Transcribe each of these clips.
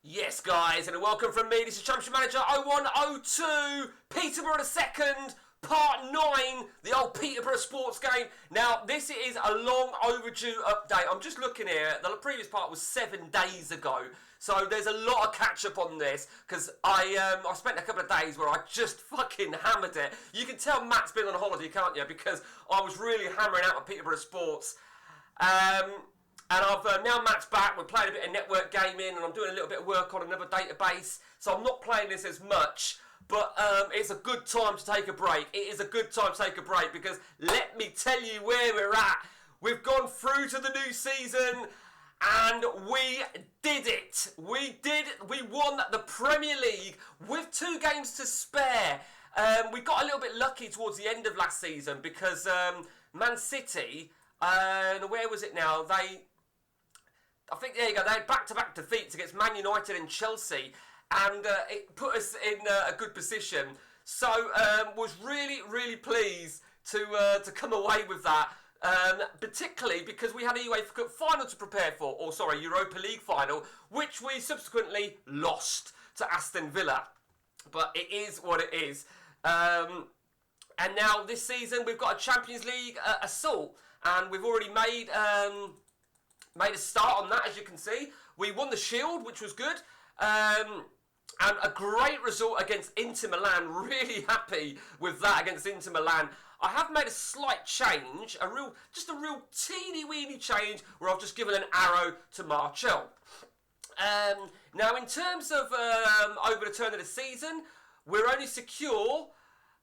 Yes, guys, and welcome from me. This is Championship Manager 0102, Peterborough the second, part 9, the old Peterborough sports game. Now, this is a long overdue update. I'm just looking here. The previous part was 7 days ago, so there's a lot of catch up on this because I spent a couple of days where I just fucking hammered it. You can tell Matt's been on holiday, can't you? Because I was really hammering out with Peterborough sports. And I've now Matt's back. We're playing a bit of network gaming, and I'm doing a little bit of work on another database. So I'm not playing this as much, but it's a good time to take a break. It is a good time to take a break because let me tell you where we're at. We've gone through to the new season, and we did it. We won the Premier League with 2 games to spare. We got a little bit lucky towards the end of last season because Man City, where was it now? I think, there you go, they had back-to-back defeats against Man United and Chelsea, and it put us in a good position. So, was really, really pleased to come away with that, particularly because we had a UEFA Cup final to prepare for, Europa League final, which we subsequently lost to Aston Villa. But it is what it is. And now this season we've got a Champions League assault, and we've already made a start on that, as you can see. We won the Shield, which was good. And a great result against Inter Milan. Really happy with that against Inter Milan. I have made a slight change, just a real teeny-weeny change, where I've just given an arrow to Martial. Now, in terms of over the turn of the season, we're only secure.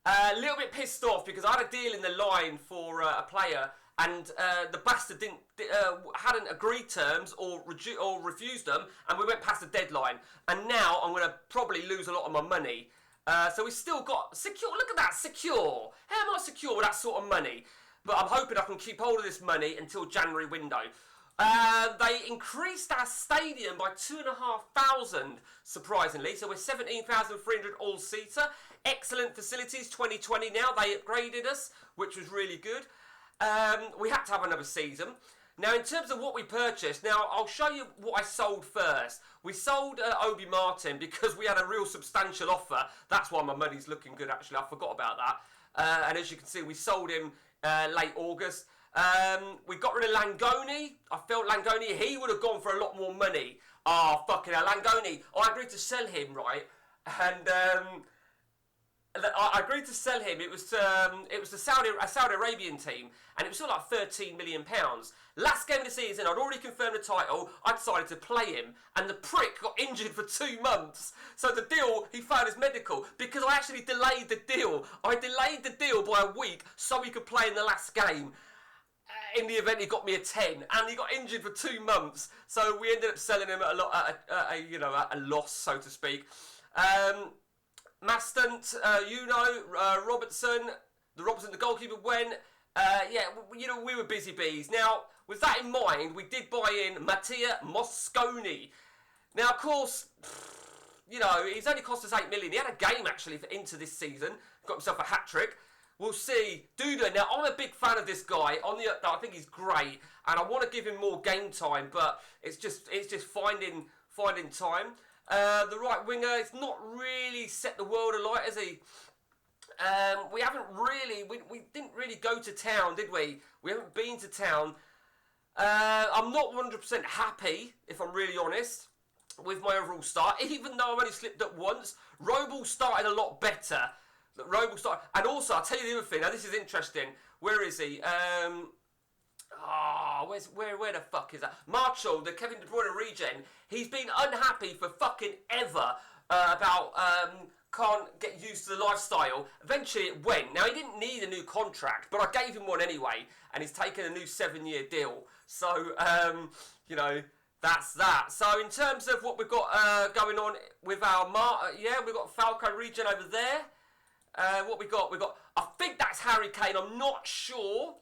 A little bit pissed off because I had a deal in the line for a player, and the bastard hadn't agreed terms or refused them, and we went past the deadline. And now I'm going to probably lose a lot of my money. So we've still got secure. Look at that, secure. How am I secure with that sort of money? But I'm hoping I can keep hold of this money until January window. They increased our stadium by 2,500, surprisingly. So we're 17,300 all-seater. Excellent facilities, 2020 now. They upgraded us, which was really good. We had to have another season. Now, in terms of what we purchased, now I'll show you what I sold first. We sold Obi Martin because we had a real substantial offer. That's why my money's looking good, actually. I forgot about that. And as you can see, we sold him late August. We got rid of Langoni. I felt Langoni, he would have gone for a lot more money. Fucking hell, Langoni. I agreed to sell him, right? And I agreed to sell him. It was a Saudi Arabian team, and it was still like £13 million. Last game of the season, I'd already confirmed the title. I decided to play him, and the prick got injured for 2 months. So the deal, he failed his medical because I actually delayed the deal. I delayed the deal by a week so he could play in the last game. In the event, he got me a 10, and he got injured for 2 months. So we ended up selling him at a loss, so to speak. Mastant, Robertson, the goalkeeper went. We were busy bees. Now, with that in mind, we did buy in Mattia Mosconi. Now, of course, he's only cost us 8 million. He had a game, actually, for Inter this season. Got himself a hat-trick. We'll see. Duda. Now, I'm a big fan of this guy. I think he's great, and I want to give him more game time, but it's just finding time. The right winger, it's not really set the world alight, has he? We haven't really, we didn't really go to town, did we? We haven't been to town. I'm not 100% happy, if I'm really honest, with my overall start, even though I've only slipped up once. Roble started a lot better. And also, I'll tell you the other thing. Now, this is interesting. Where is he? Where the fuck is that? Martial, the Kevin De Bruyne regen. He's been unhappy for fucking ever about can't get used to the lifestyle. Eventually, it went. Now, he didn't need a new contract, but I gave him one anyway, and he's taken a new 7-year deal. So, that's that. So, in terms of what we've got going on with our we've got Falco regen over there. What we got? I think that's Harry Kane. I'm not sure.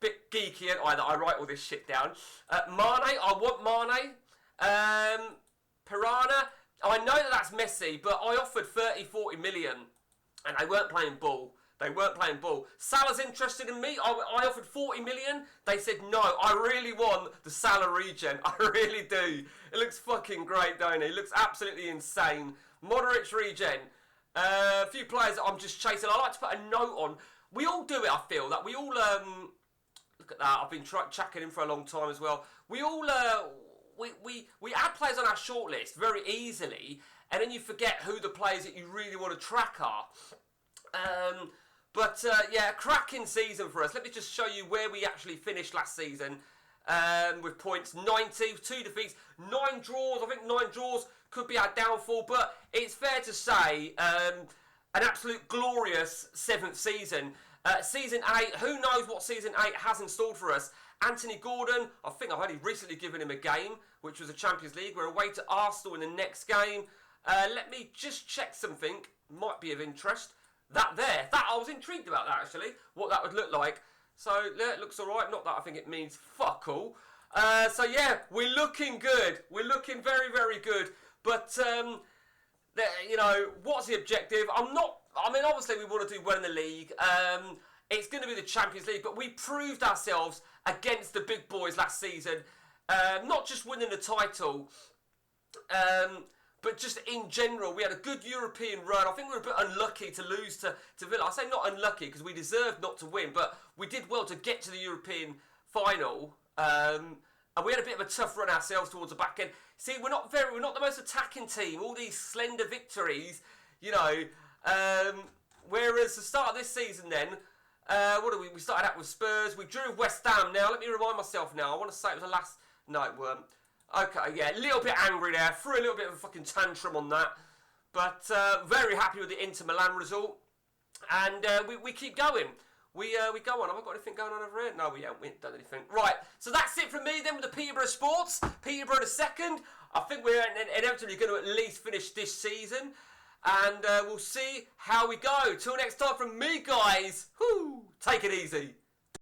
Bit geeky, ain't I, that I write all this shit down. Mane, I want Mane. Piranha, I know that's Messi, but I offered 30-40 million, and they weren't playing ball. They weren't playing ball. Salah's interested in me. I offered 40 million. They said no. I really want the Salah regen. I really do. It looks fucking great, don't it? It looks absolutely insane. Modric regen. A few players that I'm just chasing. I like to put a note on. We all do it, I feel. That we all... look at that. I've been tracking him for a long time as well. We all... We add players on our shortlist very easily, and then you forget who the players that you really want to track are. Yeah, cracking season for us. Let me just show you where we actually finished last season with points. 90, 2 defeats, 9 draws. I think 9 draws could be our downfall, but it's fair to say an absolute glorious 7th season. Season 8, who knows what Season 8 has installed for us. Anthony Gordon, I think I've only recently given him a game, which was a Champions League. We're away to Arsenal in the next game. Let me just check something, might be of interest. That I was intrigued about that actually, what that would look like. So yeah, it looks alright, not that I think it means fuck all. So yeah, we're looking good. We're looking very, very good. But, you know, what's the objective? Obviously we want to do well in the league. It's going to be the Champions League, but we proved ourselves against the big boys last season. Not just winning the title, but just in general, we had a good European run. I think we were a bit unlucky to lose to Villa. I say not unlucky because we deserved not to win, but we did well to get to the European final. And we had a bit of a tough run ourselves towards the back end. See, we're not the most attacking team. All these slender victories, you know. Whereas the start of this season, then, we started out with Spurs. We drew with West Ham. Now, let me remind myself. Now, I want to say it was the last. No, it weren't. Okay, yeah, a little bit angry there. Threw a little bit of a fucking tantrum on that. But very happy with the Inter Milan result. And we keep going. We go on. Have I got anything going on over here? No, we haven't done anything. Right, so that's it from me then with the Peterborough Sports. Peterborough the second. I think we're inevitably going to at least finish this season. And we'll see how we go. Till next time from me, guys. Whoo, take it easy.